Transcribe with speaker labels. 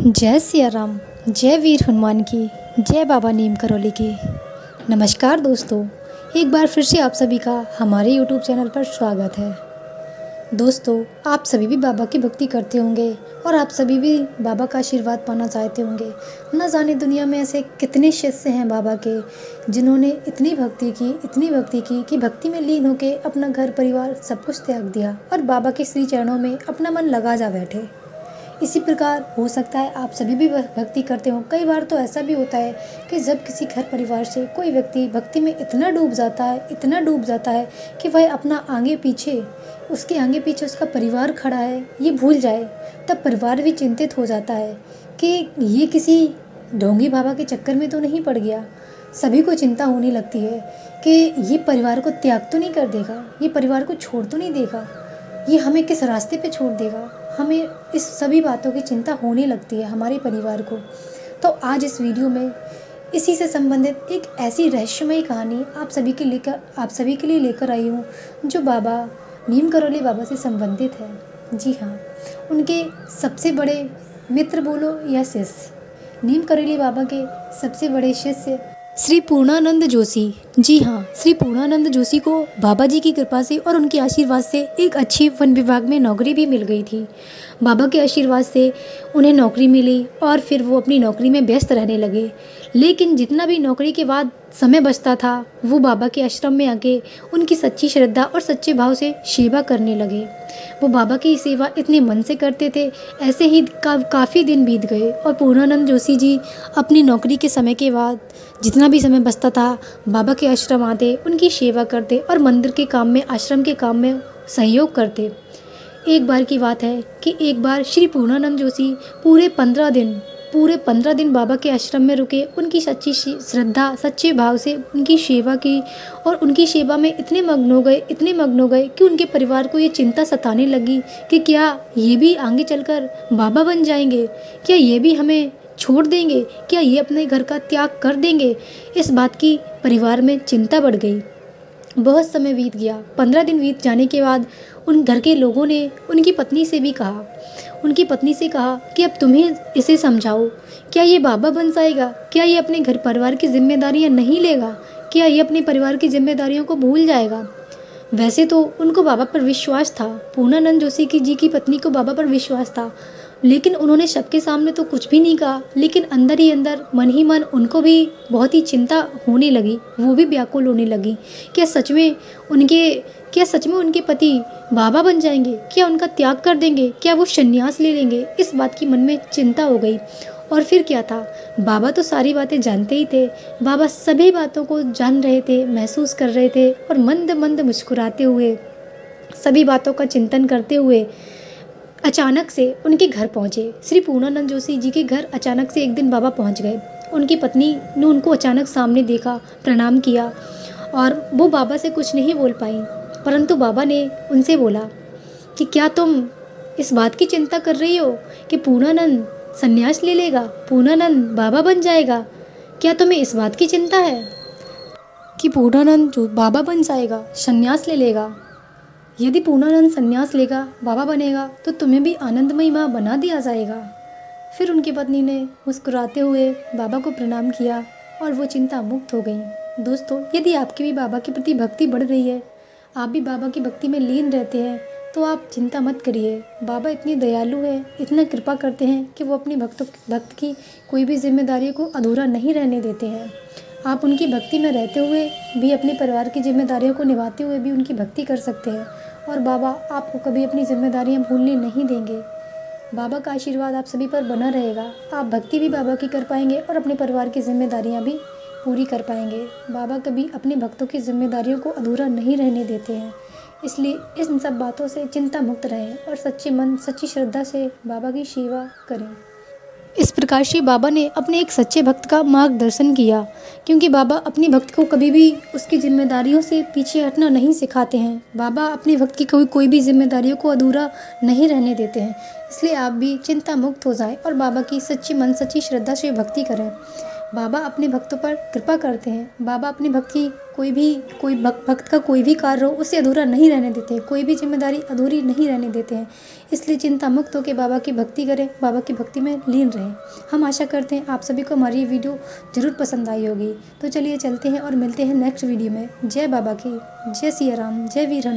Speaker 1: जय सिया राम। जय वीर हनुमान की। जय बाबा नीम करौली की। नमस्कार दोस्तों, एक बार फिर से आप सभी का हमारे यूट्यूब चैनल पर स्वागत है। दोस्तों, आप सभी भी बाबा की भक्ति करते होंगे और आप सभी भी बाबा का आशीर्वाद पाना चाहते होंगे। न जाने दुनिया में ऐसे कितने शिष्य हैं बाबा के जिन्होंने इतनी भक्ति की कि भक्ति में लीन होकर अपना घर परिवार सब कुछ त्याग दिया और बाबा के श्री चरणों में अपना मन लगा जा बैठे। इसी प्रकार हो सकता है आप सभी भी भक्ति करते हो। कई बार तो ऐसा भी होता है कि जब किसी घर परिवार से कोई व्यक्ति भक्ति में इतना डूब जाता है कि वह अपना उसके आगे पीछे उसका परिवार खड़ा है ये भूल जाए, तब परिवार भी चिंतित हो जाता है कि ये किसी ढोंगी बाबा के चक्कर में तो नहीं पड़ गया। सभी को चिंता होने लगती है कि ये परिवार को त्याग तो नहीं कर देगा, ये परिवार को छोड़ तो नहीं देगा, ये हमें किस रास्ते पे छोड़ देगा। हमें इस सभी बातों की चिंता होने लगती है हमारे परिवार को। तो आज इस वीडियो में इसी से संबंधित एक ऐसी रहस्यमयी कहानी आप सभी के लिए लेकर आई हूँ जो बाबा नीम करौली बाबा से संबंधित है। जी हाँ, उनके सबसे बड़े मित्र बोलो या शिष्य, नीम करौली बाबा के सबसे बड़े शिष्य श्री पूर्णानंद जोशी। जी हाँ, श्री पूर्णानंद जोशी को बाबा जी की कृपा से और उनके आशीर्वाद से एक अच्छी वन विभाग में नौकरी भी मिल गई थी। बाबा के आशीर्वाद से उन्हें नौकरी मिली और फिर वो अपनी नौकरी में व्यस्त रहने लगे। लेकिन जितना भी नौकरी के बाद समय बचता था वो बाबा के आश्रम में आके उनकी सच्ची श्रद्धा और सच्चे भाव से सेवा करने लगे। वो बाबा की सेवा इतने मन से करते थे। ऐसे ही काफ़ी दिन बीत गए और पूर्णानंद जोशी जी अपनी नौकरी के समय के बाद जितना भी समय बचता था बाबा के आश्रम आते, उनकी सेवा करते और मंदिर के काम में, आश्रम के काम में सहयोग करते। एक बार की बात है कि एक बार श्री पूर्णानंद जोशी पूरे 15 दिन बाबा के आश्रम में रुके, उनकी सच्ची श्रद्धा सच्चे भाव से उनकी सेवा की और उनकी सेवा में इतने मग्न हो गए कि उनके परिवार को ये चिंता सताने लगी कि क्या ये भी आगे चलकर बाबा बन जाएंगे, क्या ये भी हमें छोड़ देंगे, क्या ये अपने घर का त्याग कर देंगे। इस बात की परिवार में चिंता बढ़ गई। बहुत समय बीत गया। 15 दिन बीत जाने के बाद उन घर के लोगों ने उनकी पत्नी से कहा कि अब तुम्हें इसे समझाओ, क्या ये बाबा बन जाएगा, क्या ये अपने घर परिवार की जिम्मेदारियां नहीं लेगा, क्या ये अपने परिवार की जिम्मेदारियों को भूल जाएगा। वैसे तो उनको बाबा पर विश्वास था, पूर्णानंद जोशी जी की पत्नी को बाबा पर विश्वास था, लेकिन उन्होंने सबके सामने तो कुछ भी नहीं कहा। लेकिन अंदर ही अंदर मन ही मन उनको भी बहुत ही चिंता होने लगी, वो भी व्याकुल होने लगी। क्या सच में उनके पति बाबा बन जाएंगे, क्या उनका त्याग कर देंगे, क्या वो संन्यास ले लेंगे। इस बात की मन में चिंता हो गई। और फिर क्या था, बाबा तो सारी बातें जानते ही थे, बाबा सभी बातों को जान रहे थे, महसूस कर रहे थे और मंद मंद मुस्कुराते हुए सभी बातों का चिंतन करते हुए अचानक से उनके घर पहुँचे। श्री पूर्णानंद जोशी जी के घर अचानक से एक दिन बाबा पहुँच गए। उनकी पत्नी ने उनको अचानक सामने देखा, प्रणाम किया और वो बाबा से कुछ नहीं बोल पाई, परंतु बाबा ने उनसे बोला कि क्या तुम इस बात की चिंता कर रही हो कि पूर्णानंद संन्यास ले लेगा, पूर्णानंद बाबा बन जाएगा, क्या तुम्हें इस बात की चिंता है कि पूर्णानंद जो बाबा बन जाएगा, संन्यास ले लेगा। यदि पूर्णानंद संन्यास लेगा, बाबा बनेगा, तो तुम्हें भी आनंदमयी माँ बना दिया जाएगा। फिर उनकी पत्नी ने मुस्कुराते हुए बाबा को प्रणाम किया और वो चिंता मुक्त हो गई। दोस्तों, यदि आपकी भी बाबा के प्रति भक्ति बढ़ रही है, आप भी बाबा की भक्ति में लीन रहते हैं, तो आप चिंता मत करिए। बाबा इतने दयालु हैं, इतना कृपा करते हैं कि वो अपने भक्त की कोई भी जिम्मेदारी को अधूरा नहीं रहने देते हैं। आप उनकी भक्ति में रहते हुए भी अपने परिवार की जिम्मेदारियों को निभाते हुए भी उनकी भक्ति कर सकते हैं और बाबा आपको कभी अपनी जिम्मेदारियां भूलने नहीं देंगे। बाबा का आशीर्वाद आप सभी पर बना रहेगा। आप भक्ति भी बाबा की कर पाएंगे और अपने परिवार की जिम्मेदारियां भी पूरी कर पाएंगे। बाबा कभी अपने भक्तों की जिम्मेदारियों को अधूरा नहीं रहने देते हैं। इसलिए इन सब बातों से चिंता मुक्त रहें और सच्चे मन सच्ची श्रद्धा से बाबा की सेवा करें। इस प्रकार से बाबा ने अपने एक सच्चे भक्त का मार्गदर्शन किया, क्योंकि बाबा अपने भक्त को कभी भी उसकी जिम्मेदारियों से पीछे हटना नहीं सिखाते हैं। बाबा अपने भक्त की कोई भी जिम्मेदारियों को अधूरा नहीं रहने देते हैं। इसलिए आप भी चिंता मुक्त हो जाएं और बाबा की सच्ची मन सच्ची श्रद्धा से भक्ति करें। बाबा अपने भक्तों पर कृपा करते हैं। बाबा अपने भक्त की कोई भक्त का कोई भी कार्य हो उसे अधूरा नहीं रहने देते, कोई भी जिम्मेदारी अधूरी नहीं रहने देते हैं। इसलिए चिंता मुक्त होकर बाबा की भक्ति करें, बाबा की भक्ति में लीन रहें। हम आशा करते हैं आप सभी को हमारी ये वीडियो ज़रूर पसंद आई होगी। तो चलिए चलते हैं और मिलते हैं नेक्स्ट वीडियो में। जय बाबा की, जय सिया राम, जय वीर हनुमान।